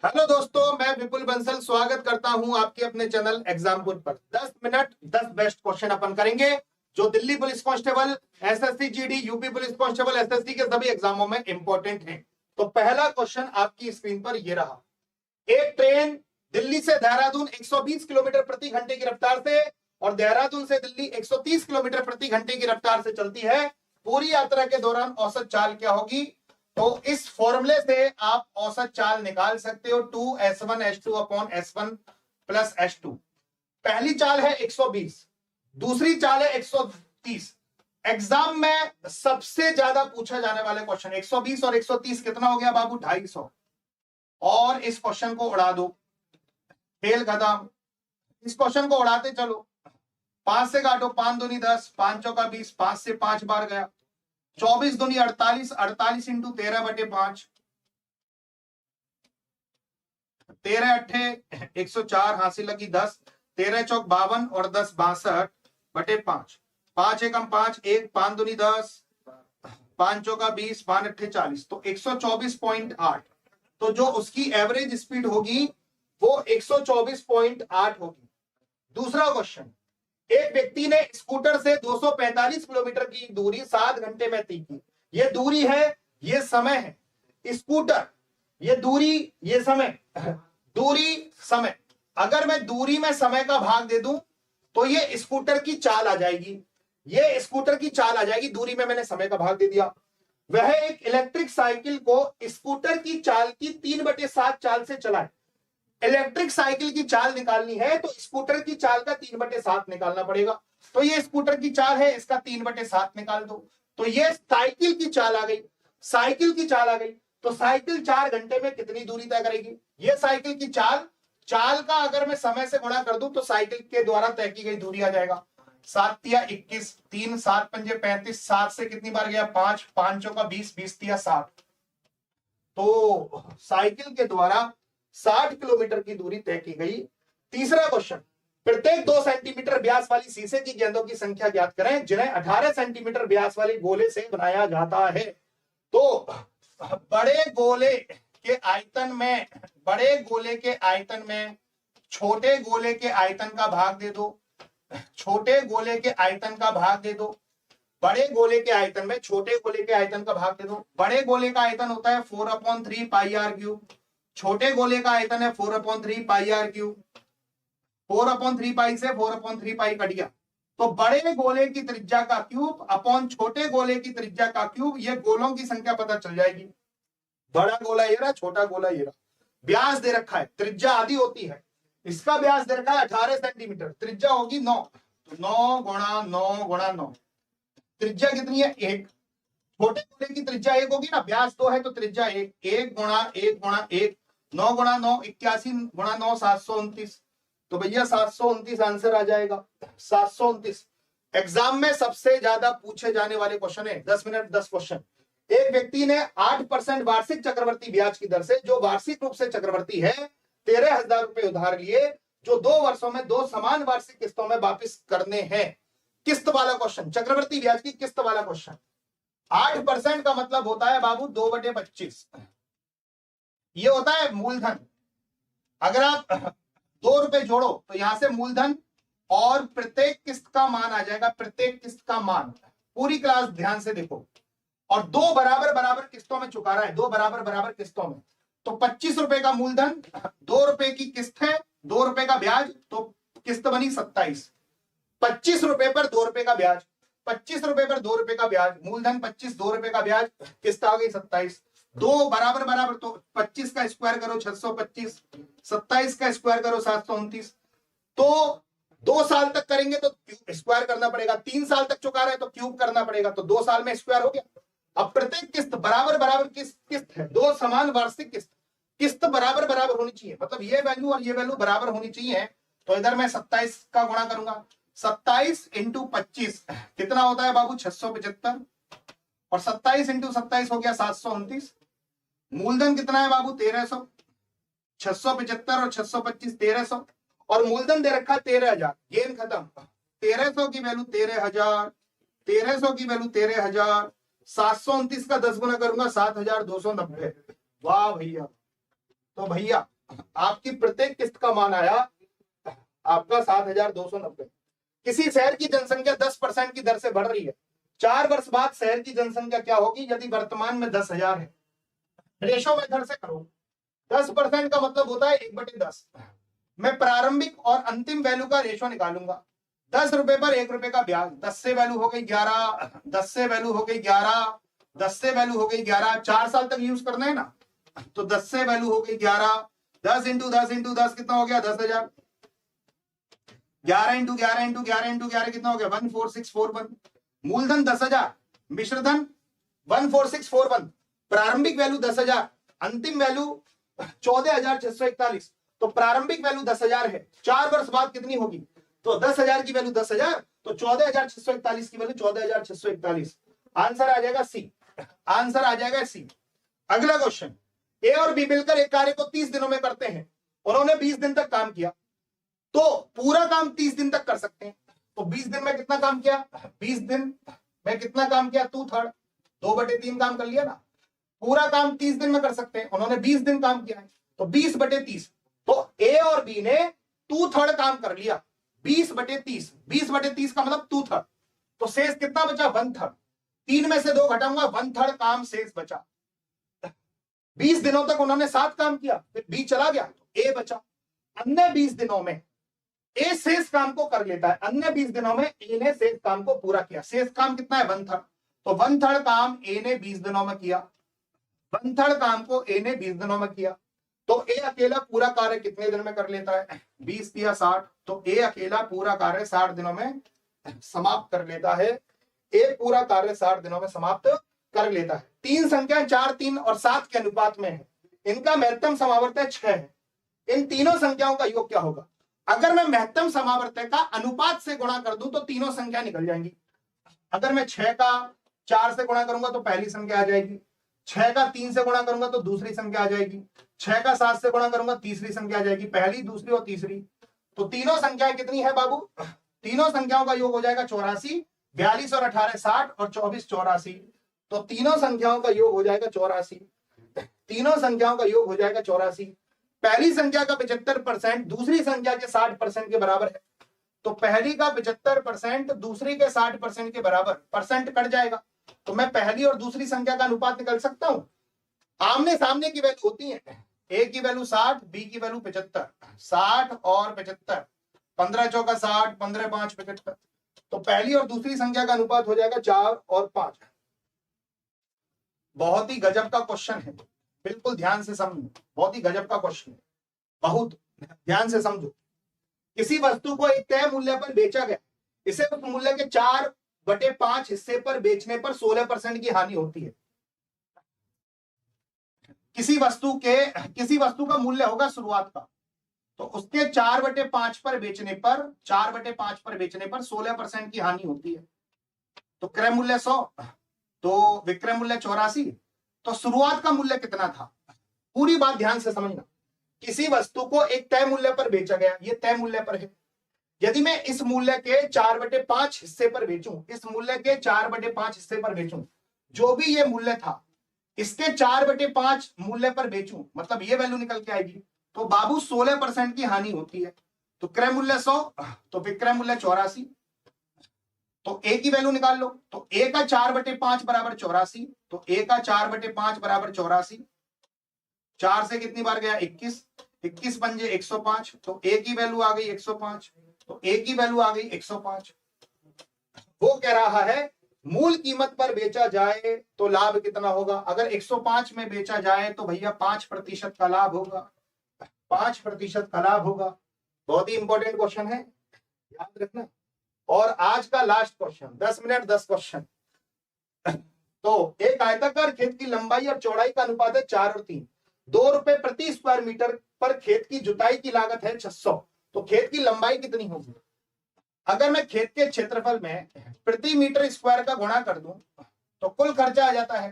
Hello दोस्तों, मैं विपुल बंसल स्वागत करता हूं आपके अपने चैनल एग्जामपुर पर। 10 मिनट 10 बेस्ट क्वेश्चन अपन करेंगे जो Delhi police constable, SSC GD, UP police constable, SSC के सभी एग्जामों में इंपॉर्टेंट है। तो पहला क्वेश्चन आपकी स्क्रीन पर ये रहा। एक ट्रेन दिल्ली से देहरादून 120 किलोमीटर प्रति घंटे की रफ्तार से और देहरादून से दिल्ली 130 किलोमीटर प्रति घंटे की रफ्तार से चलती है। पूरी यात्रा के दौरान औसत चाल क्या होगी? तो इस फॉर्मूले से आप औसत चाल निकाल सकते हो 2s1h2 upon s1 plus h2। पहली चाल है 120, दूसरी चाल है 130। एग्जाम में सबसे ज्यादा पूछा जाने वाले क्वेश्चन 120 और 130 कितना हो गया बाबू? 250। और इस क्वेश्चन को उड़ा दो, खेल खत्म। इस क्वेश्चन को उड़ाते चलो। 5 से काटो, 5 दूनी 10, 5 चौका 20, 5 से 5 बार गया। 24 दूनी 48, 48 इंटू 13/5, 13 अट्ठे 104, हासिल लगी 10, 13 चौक 52 और 10 62/5, 5 एकम 5, 1 5 दूनी 10, 5 चौका 20, 5 अट्ठे 40, तो 124.8। तो जो उसकी एवरेज स्पीड होगी वो 124.8 होगी। दूसरा क्वेश्चन, एक व्यक्ति ने स्कूटर से 245 किलोमीटर की दूरी 7 घंटे में तय की। ये दूरी है, ये समय है। स्कूटर, ये दूरी, ये समय, दूरी समय। अगर मैं दूरी में समय का भाग दे दूं तो ये स्कूटर की चाल आ जाएगी, ये स्कूटर की चाल आ जाएगी। दूरी में मैंने समय का भाग दे दिया। वह एक इलेक्ट्रिक साइकिल को स्कूटर की चाल की 3/7 चाल से चलाए। इलेक्ट्रिक साइकिल की चाल निकालनी है तो स्कूटर की चाल का 3/7 निकालना पड़ेगा। तो ये स्कूटर की चाल है, इसका 3/7 निकाल दो। तो ये साइकिल की चाल आ गई, साइकिल की चाल आ गई। तो साइकिल 4 घंटे में कितनी दूरी तय करेगी? ये साइकिल की चाल, चाल का अगर मैं समय से गुणा कर दूं तो साइकिल के द्वारा तय की गई दूरी आ जाएगा। 7 तिया 21, 3 7 पंजे 35, 7 से कितनी बार गया? 5, 5 चौका 20, 20 तिया 60। तो साइकिल के द्वारा 60 किलोमीटर की दूरी तय की गई। तीसरा क्वेश्चन, प्रत्येक 2 सेंटीमीटर व्यास वाली शीशे की गेंदों की संख्या ज्ञात करें जिन्हें 18 सेंटीमीटर व्यास वाले गोले से बनाया जाता है। तो बड़े गोले के आयतन में, बड़े गोले के आयतन में छोटे गोले के आयतन का भाग दे दो, छोटे गोले के आयतन का भाग दे दो। बड़े गोले के आयतन में छोटे गोले के आयतन का भाग दे दो। बड़े गोले का आयतन होता है 4/3 पाई आर क्यूब, छोटे गोले का आयतन है 4/3 पाई आर क्यूब। 4/3 पाई से 4/3 पाई कट गया। तो बड़े गोले की त्रिज्या का क्यूब अपॉन छोटे गोले की त्रिज्या का क्यूब, ये गोलों की संख्या पता चल जाएगी। बड़ा गोला ये रहा, छोटा गोला ये रहा। व्यास दे रखा है, त्रिज्या आधी होती है। इसका व्यास दे रखा है 18 सेंटीमीटर, त्रिज्या होगी 9, तो 9 गुणा 9 गुणा 9, त्रिज्या कितनी है? 1। छोटे गोले की त्रिज्या 1 होगी ना, व्यास 2 है तो त्रिज्या 1, 1 गुणा 1 गुणा 1, 9 गुणा 9 81 गुणा 9 729। तो भैया 729 आंसर आ जाएगा, 729। एग्जाम में सबसे ज्यादा पूछे जाने वाले क्वेश्चन है। 10 मिनट 10 क्वेश्चन। एक व्यक्ति ने 8% वार्षिक चक्रवर्ती ब्याज की दर से, जो वार्षिक रूप से चक्रवर्ती है, 13,000 रुपए उधार लिए जो 2 वर्षों में 2 समान वार्षिक किस्तों में वापिस करने हैं। किस्त वाला क्वेश्चन, चक्रवर्ती ब्याज की किस्त वाला क्वेश्चन। 8% का मतलब होता है बाबू 2/25, ये होता है मूलधन। अगर आप 2 रुपए जोड़ो तो यहां से मूलधन और प्रत्येक किस्त का मान आ जाएगा, प्रत्येक किस्त का मान। पूरी क्लास ध्यान से देखो। और 2 बराबर बराबर किस्तों में चुका रहा है, 2 बराबर बराबर किस्तों में। तो 25 रुपए का मूलधन, 2 रुपए की किस्त है, 2 रुपए का ब्याज, तो किस्त बनी 27। 25 रुपए पर 2 रुपए का ब्याज, 25 रुपए पर 2 रुपए का ब्याज, मूलधन 25, 2 रुपए का ब्याज, किस्त आ गई 27। 2 बराबर बराबर, तो 25 का स्क्वायर करो 625, 27 का स्क्वायर करो 729। तो 2 साल तक करेंगे तो स्क्वायर करना पड़ेगा, 3 साल तक चुका रहे तो क्यूब करना पड़ेगा, तो 2 साल में स्क्वायर हो गया। अब प्रत्येक किस्त बराबर बराबर किस्त है, 2 समान वार्षिक किस्त, किस्त बराबर बराबर होनी चाहिए, मतलब ये वैल्यू और ये वैल्यू बराबर होनी चाहिए। तो इधर मैं 27 का गुणा करूंगा, 27 इंटू 25 कितना होता है बाबू? 675, और 27 इंटू 27 हो गया 729। मूलधन कितना है बाबू? 1300, 675 और 625 1300, और मूलधन दे रखा 13,000। गेम खत्म। 1300 की वैल्यू 13,000, 1300 की वैल्यू 13,000, 729 का 10 गुना करूंगा 7,290। वाह भैया। तो भैया आपकी प्रत्येक किस्त का मान आया आपका 7,290। किसी शहर की जनसंख्या 10% की दर से बढ़ रही है, 4 वर्ष बाद शहर की जनसंख्या क्या होगी यदि वर्तमान में 10,000 है। रेशो मेथड से करो, 10% का मतलब होता है 1/10। मैं प्रारंभिक और अंतिम वैल्यू का रेशो निकालूंगा। 10 रुपए पर 1 रुपए का ब्याज, 10 से वैल्यू हो गई 11, 10 से वैल्यू हो गई 11, 10 से वैल्यू हो गई 11, 4 साल तक यूज करना है ना, तो 10 से वैल्यू हो गई 11, 10 इंटू 10 इंटू 10 कितना हो गया 10,000, 11 इंटू 11 इंटू 11 इंटू 11 कितना हो गया 14641। मूलधन 10,000, मिश्रधन 14641, प्रारंभिक वैल्यू 10,000, अंतिम वैल्यू 14,641। तो प्रारंभिक वैल्यू 10,000 है, 4 वर्ष बाद कितनी होगी, तो 10,000 की वैल्यू 10,000, तो 14,641 की वैल्यू 14,641। आंसर आ जाएगा सी, आंसर आ जाएगा सी। अगला क्वेश्चन, ए और बी मिलकर एक कार्य को 30 दिनों में करते हैं, उन्होंने 20 दिन तक काम किया, तो पूरा काम 30 दिन तक कर सकते हैं। तो 20 दिन में कितना काम किया, 20 दिन में कितना काम किया 2/3, 2/3 काम कर लिया ना। पूरा काम 30 दिन में कर सकते हैं, उन्होंने 20 दिन काम किया है, तो 20/30। तो ए और बी ने 2/3 काम कर लिया, 20/30, 20/30 का मतलब 2/3। तो शेष कितना बचा 1/3, 3 में से 2 घटाऊंगा 1/3 काम शेष बचा। 20 दिनों तक उन्होंने 7 काम किया, फिर बी चला गया तो ए बचा। अन्य 20 दिनों में ए शेष काम को कर लेता है, अन्य 20 दिनों में ए ने शेष काम को पूरा किया। शेष काम कितना है 1/3, तो 1/3 काम ए ने 20 दिनों में किया, 1/3 काम को ए ने 20 दिनों में किया। तो ए अकेला पूरा कार्य कितने दिन में कर लेता है, 20 या 60, तो ए अकेला पूरा कार्य 60 दिनों में समाप्त कर लेता है। ए पूरा कार्य 60 दिनों में समाप्त कर लेता है। 3 संख्याएं 4, 3 और 7 के अनुपात में है, इनका महत्तम समावर्तय 6 है। इन तीनों संख्याओं का योग क्या होगा। अगर मैं महत्तम समावर्तय का अनुपात से गुणा कर दूं तो तीनों संख्या निकल जाएंगी। अगर मैं 6 का 4 से गुणा करूंगा तो पहली संख्या आ जाएगी, 6 का 3 से गुणा करूंगा तो दूसरी संख्या आ जाएगी, 6 का 7 से गुणा करूंगा तीसरी संख्या आ जाएगी, पहली दूसरी और तीसरी। तो तीनों संख्याएं कितनी है बाबू, तीनों संख्याओं का योग हो जाएगा 84, 42 और 18 60 और 24 84। तो तीनों संख्याओं का योग हो जाएगा 84, तीनों संख्याओं का योग हो जाएगा 84। पहली संख्या का 75% दूसरी संख्या के 60% के बराबर है, तो पहली का 75% दूसरी के 60% के बराबर, परसेंट कट जाएगा, तो मैं पहली और दूसरी संख्या का अनुपात निकाल सकता हूं। आमने सामने की वैल्यू होती है, ए की वैल्यू 60, बी की वैल्यू 75, 60 और 75, 15 चौका 60, 15 5 75। तो पहली और दूसरी संख्या का अनुपात हो जाएगा 4 और 5। बहुत ही गजब का क्वेश्चन है, बिल्कुल ध्यान से समझो, बहुत ही गजब का क्वेश्चन है, बहुत ध्यान से समझो। किसी वस्तु को एक तय मूल्य पर बेचा गया, इसे उस मूल्य के 4/5 हिस्से पर बेचने पर 16% की हानि होती है। किसी वस्तु का मूल्य होगा शुरुआत का, तो उसके 4/5 पर बेचने पर 16% की हानि होती है। तो क्रय मूल्य 100, तो विक्रय मूल्य 84, तो शुरुआत का मूल्य कितना था। पूरी बात ध्यान से समझना, किसी वस्तु को एक तय मूल्य पर बेचा गया, ये तय मूल्य पर है। यदि मैं इस मूल्य के 4/5 हिस्से पर बेचूं, इस मूल्य के 4/5 हिस्से पर बेचूं, जो भी ये मूल्य था इसके 4/5 मूल्य पर बेचूं, मतलब ये वैल्यू निकल के आएगी, तो बाबू 16% की हानि होती है। तो क्रय मूल्य 100, तो विक्रय मूल्य 84, तो ए की वैल्यू निकाल लो, तो ए का 4/5 बराबर 84, तो ए का 4/5 बराबर 84, 4 से कितनी बार गया 21, 21 पंजे 105, तो ए की वैल्यू आ गई 105, तो ए की वैल्यू आ गई 105। वो कह रहा है मूल कीमत पर बेचा जाए तो लाभ कितना होगा। अगर 105 में बेचा जाए तो भैया 5% का लाभ होगा, 5% का लाभ होगा। बहुत ही इंपॉर्टेंट क्वेश्चन है, याद रखना। और आज का लास्ट क्वेश्चन, 10 मिनट 10 क्वेश्चन। तो एक आयताकार खेत की लंबाई और चौड़ाई का अनुपात है 4 और 3, 2 रुपए प्रति स्क्वायर मीटर पर खेत की जुताई की लागत है 600, तो खेत की लंबाई कितनी होगी। अगर मैं खेत के क्षेत्रफल में प्रति मीटर स्क्वायर का गुणा कर दूं तो कुल खर्चा आ जाता है,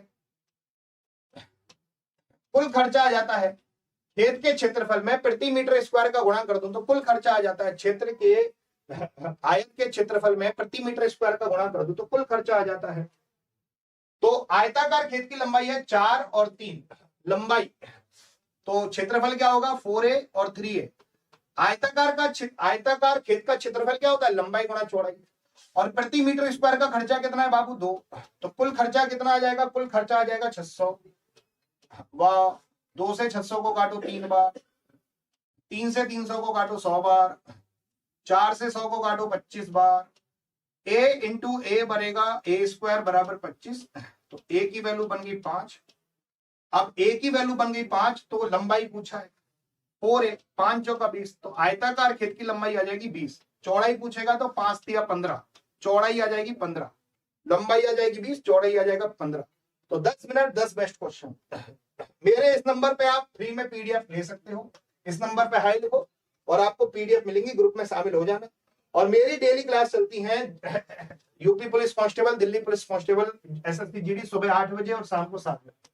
कुल खर्चा आ जाता है। खेत के क्षेत्रफल में प्रति मीटर स्क्वायर का गुणा कर दूं तो कुल खर्चा आ जाता है। क्षेत्र के आयत के क्षेत्रफल में प्रति मीटर स्क्वायर का गुणा कर दूं तो कुल खर्चा आ जाता है। तो आयताकार खेत की लंबाई है 4 और 3 लंबाई, तो क्षेत्रफल क्या होगा 4a और 3a। आयताकार खेत का क्षेत्रफल क्या होता है लंबाई गुणा चौड़ाई। और प्रति मीटर स्क्वायर का खर्चा कितना है बाबू 2। तो कुल खर्चा कितना आ जाएगा, कुल खर्चा आ जाएगा 600। वाह, 2 से 600 को काटो 3 बार, 3 से 300 को काटो 100 बार, 4 से 100 को काटो 25 बार। a इंटू ए बनेगा a स्क्वायर बराबर 25। तो a की वैल्यू बन गई 5। अब a की वैल्यू बन गई 5 तो लंबाई पूछा है 4a, 5 चौका 20। तो आयताकार खेत की लंबाई आ जाएगी 20। चौड़ाई पूछेगा तो 5 तिया 15, चौड़ाई आ जाएगी 15, लंबाई आ जाएगी 20, चौड़ाई आ जाएगा 15। तो 10 मिनट 10 बेस्ट क्वेश्चन। मेरे इस नंबर पे आप फ्री में पीडीएफ ले सकते हो। इस नंबर पे हाई लिखो और आपको पीडीएफ मिलेंगी, ग्रुप में शामिल हो जाना। और मेरी डेली क्लास चलती है UP police constable, Delhi police constable, SSC GD सुबह 8 बजे और शाम को 7 बजे।